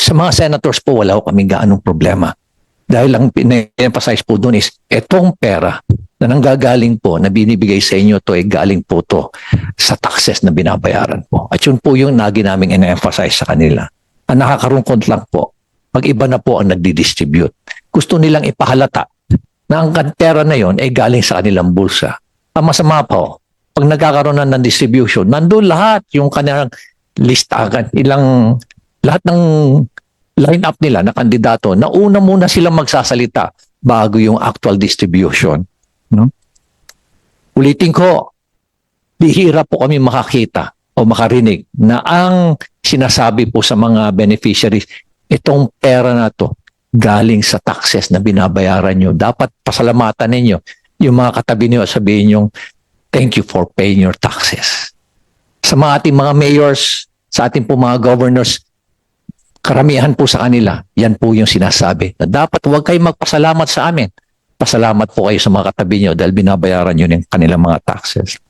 Sa mga senators po, wala ko kaming gaanong problema. Dahil ang pina-emphasize po doon is, etong pera na nanggagaling po, na binibigay sa inyo to, ay galing po to sa taxes na binabayaran po. At yun po yung lagi naming ina-emphasize sa kanila. Ang nakakarungkot lang po, pag iba na po ang nagdi-distribute. Gusto nilang ipahalata na ang pera na yon ay galing sa kanilang bulsa. Ang masama po, pag nagkakaroon na ng distribution, nandun lahat yung kanilang listahan, lahat ng line-up nila na kandidato, na una muna silang magsasalita bago yung actual distribution. No? Ulitin ko, bihira po kami makakita o makarinig na ang sinasabi po sa mga beneficiaries, itong pera na to galing sa taxes na binabayaran nyo. Dapat pasalamatan ninyo yung mga katabi nyo, sabihin nyo, thank you for paying your taxes. Sa mga ating mga mayors, sa ating po mga governors, karamihan po sa kanila, yan po yung sinasabi. Na dapat huwag kayong magpasalamat sa amin. Pasalamat po kayo sa mga katabi nyo dahil binabayaran nyo ng kanilang mga taxes.